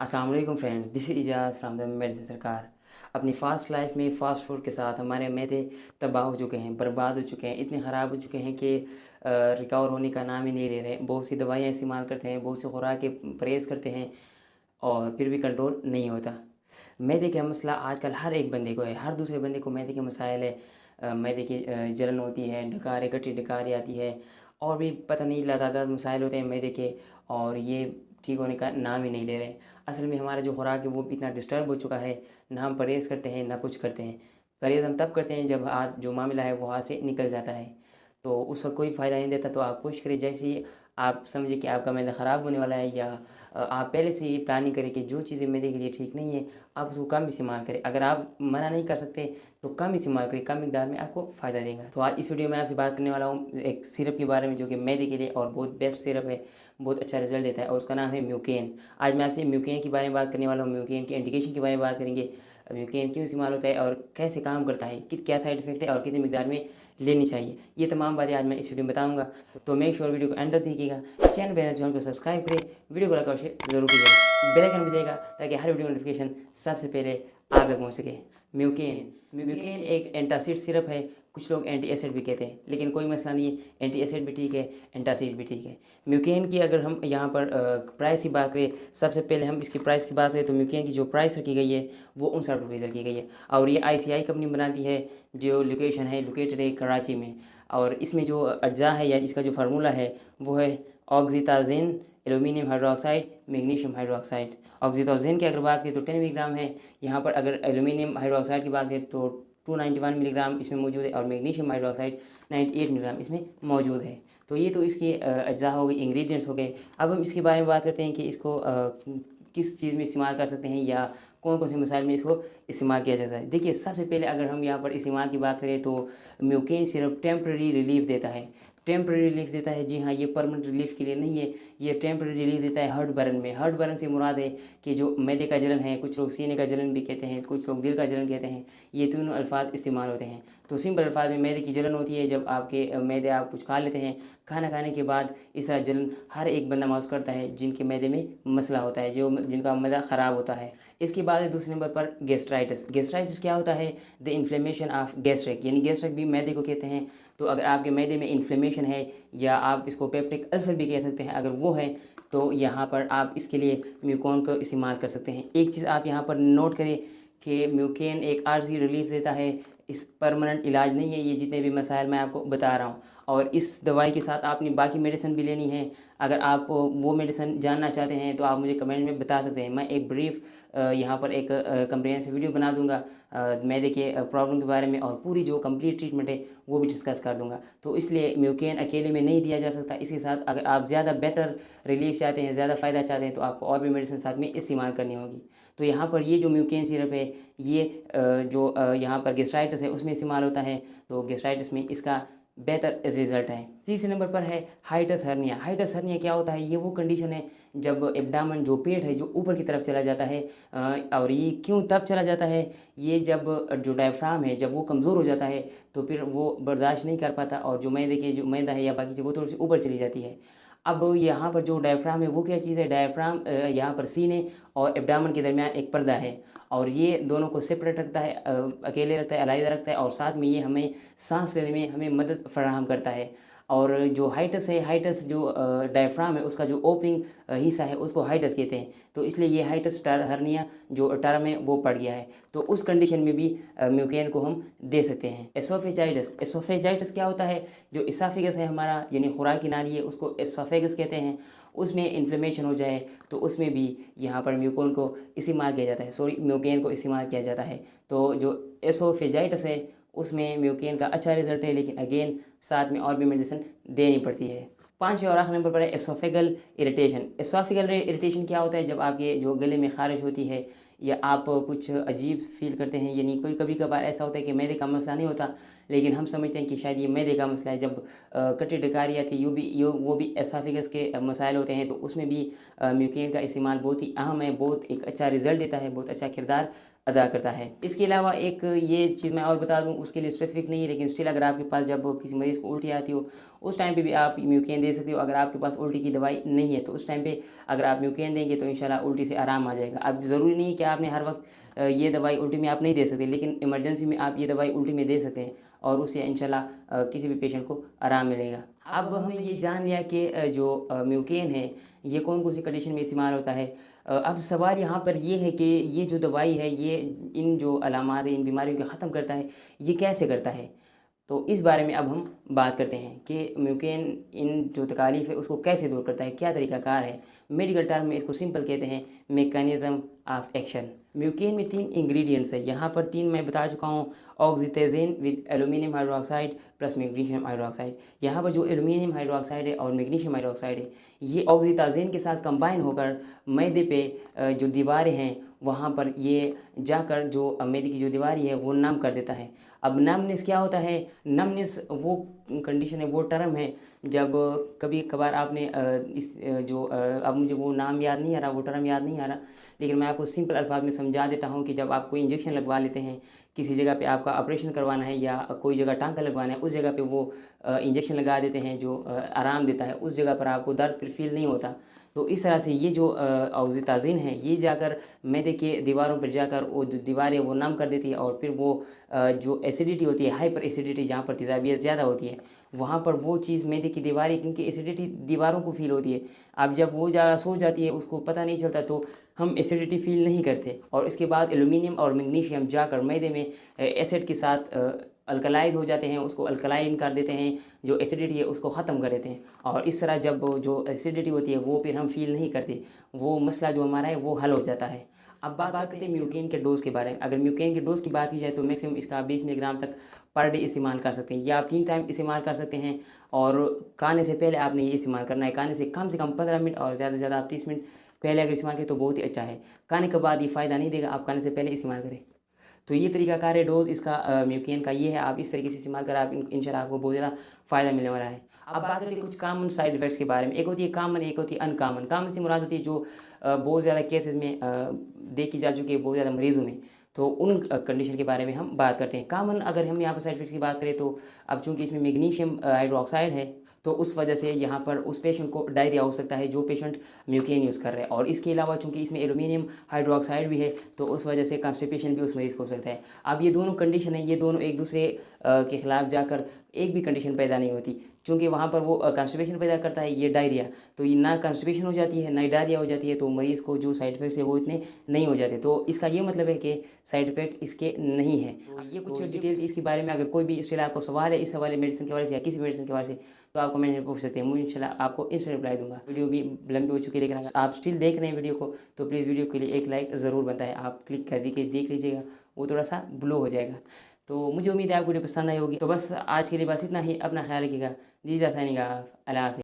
अस्सलाम वालेकुम friends, this is Ejaz from the medicine सरकार। अपनी फास्ट लाइफ में फ़ास्ट फूड के साथ हमारे मैदे तबाह हो चुके हैं, बर्बाद हो चुके हैं, इतने ख़राब हो चुके हैं कि रिकवर होने का नाम ही नहीं ले रहे। बहुत सी दवाइयाँ इस्तेमाल करते हैं, बहुत सी खुराकें परहेज़ करते हैं और फिर भी कंट्रोल नहीं होता। मैदे का मसला आजकल हर एक बंदे को है, हर दूसरे बंदे को मैदे के मसाइल है। मैदे की जलन होती है, डकारें गठी डकारी आती है और भी पता नहीं लातादाद मसाइल होते हैं मैदे के, और ये ठीक होने का नाम ही नहीं ले रहे। असल में हमारा जो खुराक है वो भी इतना डिस्टर्ब हो चुका है, ना हम परहेज़ करते हैं ना कुछ करते हैं। परहेज़ हम तब करते हैं जब हाथ जो मामला है वो हाथ से निकल जाता है, तो उस वक्त कोई फ़ायदा नहीं देता। तो आप कोशिश करिए, जैसे ही आप समझे कि आपका मैदा ख़राब होने वाला है, या आप पहले से ही प्लानिंग करें कि जो चीज़ें मैदे के लिए ठीक नहीं है आप उसको कम इस्तेमाल करें। अगर आप मना नहीं कर सकते तो कम इस्तेमाल करें, कम मिकदार में आपको फ़ायदा देगा। तो आज इस वीडियो में आपसे बात करने वाला हूँ एक सिरप के बारे में जो कि मैदे के लिए और बहुत बेस्ट सिरप है, बहुत अच्छा रिजल्ट देता है, और उसका नाम है म्यूकेन। आज मैं आपसे म्यूकेन के बारे में बात करने वाला हूँ, म्यूकेन के इंडिकेशन के बारे में बात करेंगे, म्यूकेन क्यों इस्तेमाल होता है और कैसे काम करता है, क्या साइड इफेक्ट है और कितनी मिकदार में लेनी चाहिए। ये तमाम बातें आज मैं इस वीडियो में बताऊंगा। तो मेक श्योर वीडियो को एंड तक देखिएगा। चैनल को सब्सक्राइब करें, वीडियो को लाइक और शेयर जरूर कीजिएगा, बेल आइकन बजाइएगा ताकि हर वीडियो नोटिफिकेशन सबसे पहले आप तक पहुँच सके। म्यूकेन म्यूकेन एक एंटासिड सिरप है, कुछ लोग एंटी एसिड भी कहते हैं, लेकिन कोई मसला नहीं है, एंटी एसिड भी ठीक है, एंटासिड भी ठीक है। म्यूकेन की अगर हम यहाँ पर प्राइस की बात करें, सबसे पहले हम इसकी प्राइस की बात करें तो म्यूकेन की जो प्राइस रखी गई है वो 59 रुपये रखी गई है, और ये ICI कंपनी बनाती है, जो लोकेशन है लोकेटेड है कराची में। और इसमें जो अज्जा है या इसका जो फार्मूला है वो है ऑक्सीताजिन, एल्यूमिनियम हाइड्रोक्साइड, मैग्नीशियम हाइड्रोक्साइड। ऑक्सीताजिन की अगर बात करें तो 10 मिलीग्राम है यहाँ पर, अगर एल्यूमिनियम हाइड्रोक्साइड की बात करें तो 291 मिलीग्राम इसमें मौजूद है, और मैग्नीशियम हाइड्रोक्साइड 98 मिलीग्राम इसमें मौजूद है। तो ये तो इसकी अज्जा हो गई, इंग्रेडिएंट्स हो गए। अब हम इसके बारे में बात करते हैं कि इसको किस चीज़ में इस्तेमाल कर सकते हैं या कौन कौन से मसाइल में इसको इस्तेमाल किया जाता है। देखिए, सबसे पहले अगर हम यहाँ पर इस्तेमाल की बात करें तो म्यूकेन सिरप टेम्प्रेरी रिलीफ देता है, टेम्प्रेरी रिलीफ देता है। जी हाँ, ये परमानेंट रिलीफ के लिए नहीं है, ये टेम्प्रेरी रिलीफ देता है हर्ट बर्न में। हर्ट बर्न से मुराद है कि जो मैदे का जलन है, कुछ लोग सीने का जलन भी कहते हैं, कुछ लोग दिल का जलन कहते हैं, ये तीनों अल्फाज इस्तेमाल होते हैं। तो सिंपल अल्फाज में मैदे की जलन होती है जब आपके मैदे आप कुछ खा लेते हैं, खाना खाने के बाद इस तरह जलन हर एक बंदा महसूस करता है जिनके मैदे में मसला होता है, जो जिनका मैदा ख़राब होता है। इसके बाद है दूसरे नंबर पर गैस्ट्राइटिस। गैस्ट्राइटिस क्या होता है? द इन्फ्लेमेशन ऑफ गैस्ट्रिक, यानी गैस्ट्रिक भी मैदे को कहते हैं। तो अगर आपके मैदे में इन्फ्लेमेशन है, या आप इसको पेप्टिक अल्सर भी कह सकते हैं, अगर वो है तो यहाँ पर आप इसके लिए म्यूकोन को इस्तेमाल कर सकते हैं। एक चीज़ आप यहाँ पर नोट करें कि म्यूकेन एक आर्जी रिलीफ देता है, इस परमानेंट इलाज नहीं है ये जितने भी मसाइल मैं आपको बता रहा हूँ। और इस दवाई के साथ आपने बाकी मेडिसिन भी लेनी है। अगर आप वो मेडिसिन जानना चाहते हैं तो आप मुझे कमेंट में बता सकते हैं, मैं एक ब्रीफ यहाँ पर एक कंप्रिहेंसिव वीडियो बना दूंगा मैदे के प्रॉब्लम के बारे में, और पूरी जो कंप्लीट ट्रीटमेंट है वो भी डिस्कस कर दूंगा। तो इसलिए म्यूकेन अकेले में नहीं दिया जा सकता, इसके साथ अगर आप ज़्यादा बेटर रिलीफ चाहते हैं, ज़्यादा फ़ायदा चाहते हैं, तो आपको और भी मेडिसिन साथ में इस्तेमाल करनी होगी। तो यहाँ पर ये जो म्यूकेन सिरप है ये जो यहाँ पर गैस्ट्राइटिस है उसमें इस्तेमाल होता है, तो गैस्ट्राइटिस में इसका बेहतर रिजल्ट है। तीसरे नंबर पर है हाइटस हर्निया। हाइटस हर्निया क्या होता है? ये वो कंडीशन है जब एब्डामन जो पेट है जो ऊपर की तरफ चला जाता है, और ये क्यों तब चला जाता है? ये जब जो डायफ्राम है जब वो कमज़ोर हो जाता है तो फिर वो बर्दाश्त नहीं कर पाता, और जो मैदे के जो मैदा है या बाकी चीज़ वो थोड़ी सी ऊपर चली जाती है। अब यहाँ पर जो डायफ्राम है वो क्या चीज़ है? डायफ्राम यहाँ पर सीने और एब्डामन के दरमियान एक पर्दा है, और ये दोनों को सेपरेट रखता है, अकेले रखता है, अलग रखता है, और साथ में ये हमें सांस लेने में हमें मदद फराहम करता है। और जो हाइटस है, हाइटस जो डायफ्राम है उसका जो ओपनिंग हिस्सा है उसको हाइटस कहते हैं, तो इसलिए ये हाइटस हर्निया जो टर्म है वो पड़ गया है। तो उस कंडीशन में भी म्यूकेन को हम दे सकते हैं। एसोफेजाइटिस। एसोफेजाइटिस क्या होता है? जो इसाफिगस है हमारा, यानी खुराक की नाली है, उसको एसोफेगस कहते हैं। उसमें इन्फ्लेमेशन हो जाए तो उसमें भी यहाँ पर म्यूकोन को इस्तेमाल किया जाता है, सॉरी म्यूकेन को इस्तेमाल किया जाता है। तो जो एसोफेजाइटिस है उसमें म्यूकेन का अच्छा रिजल्ट है, लेकिन अगेन साथ में और भी मेडिसिन देनी पड़ती है। पाँचवें और आखिरी नंबर पर है एसोफेगल इरिटेशन। एसोफेगल इरिटेशन क्या होता है? जब आपके जो गले में खारिश होती है या आप कुछ अजीब फील करते हैं, यानी कोई कभी कभार ऐसा होता है कि मैदे का मसला नहीं होता, लेकिन हम समझते हैं कि शायद ये मैदे का मसला है। जब कटी डकारी आती है वो भी एसाफिगस के मसाइल होते हैं, तो उसमें भी म्यूकेन का इस्तेमाल बहुत ही अहम है, बहुत एक अच्छा रिजल्ट देता है, बहुत अच्छा किरदार अदा करता है। इसके अलावा एक ये चीज़ मैं और बता दूं, उसके लिए स्पेसिफिक नहीं है, लेकिन स्टिल अगर आपके पास जब किसी मरीज़ को उल्टी आती हो उस टाइम पे भी आप म्यूकेन दे सकते हो। अगर आपके पास उल्टी की दवाई नहीं है तो उस टाइम पे अगर आप म्यूकेन देंगे तो इंशाल्लाह उल्टी से आराम आ जाएगा। अब ज़रूरी नहीं कि आपने हर वक्त ये दवाई उल्टी में आप नहीं दे सकते, लेकिन इमरजेंसी में आप ये दवाई उल्टी में दे सकते हैं और उससे इंशाल्लाह किसी भी पेशेंट को आराम मिलेगा। अब हमने ये जान लिया कि जो म्यूकेन है ये कौन कौन सी कंडीशन में इस्तेमाल होता है। अब सवाल यहाँ पर ये है कि ये जो दवाई है ये इन जो अलामात है, इन बीमारियों को ख़त्म करता है, ये कैसे करता है। तो इस बारे में अब हम बात करते हैं कि म्यूकेन इन जो तकालीफ है उसको कैसे दूर करता है, क्या तरीक़ाकार है। मेडिकल टर्म में इसको सिंपल कहते हैं मैकेनिज़्म ऑफ एक्शन। म्यूकेन में 3 इंग्रेडिएंट्स है, यहाँ पर 3 मैं बता चुका हूँ। ऑक्सीटाज़ोन with aluminium hydroxide plus magnesium hydroxide. यहाँ पर जो एल्युमिनियम हाइड्रोक्साइड है और मैग्नीशियम हाइड्रोक्साइड है ये ऑक्सीटाज़ोन के साथ कंबाइन होकर मैदे पे जो दीवारें हैं वहाँ पर ये जाकर जो मैदे की जो दीवारी है वो नम कर देता है। अब नमनेस क्या होता है, नमनेस वो कंडीशन है, वो टर्म है जब कभी कभार आपने अब मुझे वो नाम याद नहीं आ रहा, वो टर्म याद नहीं आ रहा, लेकिन मैं आपको सिंपल अल्फाज में समझा देता हूँ कि जब आप कोई इंजेक्शन लगवा लेते हैं, किसी जगह पे आपका ऑपरेशन करवाना है या कोई जगह टांका लगवाना है, उस जगह पे वो इंजेक्शन लगा देते हैं जो आराम देता है, उस जगह पर आपको दर्द फिर फील नहीं होता। तो इस तरह से ये जो ऑक्सीटाज़ोन है ये जाकर मैदे के दीवारों पर जाकर वो जो दीवारें वो नम कर देती है और फिर वो जो एसिडिटी होती है, हाइपर एसिडिटी, जहाँ पर तेज़ाबियत ज़्यादा होती है वहाँ पर वो चीज़ मैदे की दीवारें, क्योंकि एसिडिटी दीवारों को फील होती है, अब जब वो जगह सो जाती है उसको पता नहीं चलता तो हम एसिडिटी फील नहीं करते। और इसके बाद एल्युमिनियम और मैग्नीशियम जाकर मैदे में एसिड के साथ अल्कलाइज हो जाते हैं, उसको अल्कलाइन कर देते हैं, जो एसिडिटी है उसको ख़त्म कर देते हैं। और इस तरह जब जो एसिडिटी होती है वो फिर हम फील नहीं करते, वो मसला जो हमारा है वो हल हो जाता है। अब बात करते हैं म्यूकेन के डोज़ के बारे में। अगर म्यूकेन के डोज़ की बात की जाए तो मैक्सिमम इसका 20 मिलीग्राम तक पर डे इस्तेमाल कर सकते हैं, या आप 3 टाइम इस्तेमाल कर सकते हैं। और खाने से पहले आपने ये इस्तेमाल करना है, खाने से कम 15 मिनट और ज़्यादा से ज़्यादा आप 30 मिनट पहले अगर इस्तेमाल करें तो बहुत ही अच्छा है। खाने के बाद ये फ़ायदा नहीं देगा, आप खाने से पहले इस्तेमाल करें। तो ये तरीकाकार है डोज़ इसका म्यूकेन का, ये है। आप इस तरीके से इस्तेमाल करें, आप इंशाल्लाह आपको बहुत ज़्यादा फ़ायदा मिलने वाला है। अब बात करते हैं कुछ कॉमन साइड इफ़ेक्ट्स के बारे में। एक होती है कॉमन, एक होती है अनकॉमन। कॉमन से मुराद होती है जो बहुत ज़्यादा केसेस में देखी जा चुकी है बहुत ज़्यादा मरीज़ों में, तो उन कंडीशन के बारे में हम बात करते हैं। कॉमन अगर हम यहाँ पर साइड इफ़ेक्ट्स की बात करें तो अब चूँकि इसमें मैग्नीशियम हाइड्रोक्साइड है तो उस वजह से यहाँ पर उस पेशेंट को डायरिया हो सकता है जो पेशेंट म्यूकेन यूज़ कर रहे हैं। और इसके अलावा चूँकि इसमें एल्युमिनियम हाइड्रोक्साइड भी है तो उस वजह से कॉन्स्टिपेशन भी उस मरीज़ को हो सकता है। अब ये दोनों कंडीशन है, ये दोनों एक दूसरे के ख़िलाफ़ जाकर एक भी कंडीशन पैदा नहीं होती, चूँकि वहाँ पर वो कॉन्स्टिपेशन पैदा करता है ये डायरिया, तो ये ना कॉन्स्टिपेशन हो जाती है ना डायरिया हो जाती है, तो मरीज़ को जो साइड इफ़ेक्ट्स है वो इतने नहीं हो जाते। तो इसका ये मतलब है कि साइड इफ़ेक्ट इसके नहीं है। तो ये कुछ डिटेल थी इसके बारे में। अगर कोई भी इसके लिए आपको सवाल है इस हवाले मेडिसिन के हवाले से या किसी मेडिसिन के हवाले से तो आप कमेंट में पूछ सकते हैं, मैं इंशाल्लाह आपको इंस्टेंट रिप्लाई दूंगा। वीडियो भी लंबी हो चुकी है लेकिन अगर आप स्टिल देख रहे हैं वीडियो को तो प्लीज़ वीडियो के लिए एक लाइक ज़रूर बनता है, आप क्लिक कर दीजिए, देख लीजिएगा, वो थोड़ा सा ब्लो हो जाएगा। तो मुझे उम्मीद है आपको वीडियो पसंद आई होगी। तो बस आज के लिए बस इतना ही, अपना ख्याल रखिएगा। जी साइनिंग ऑफ, अल्लाह हाफ़िज़।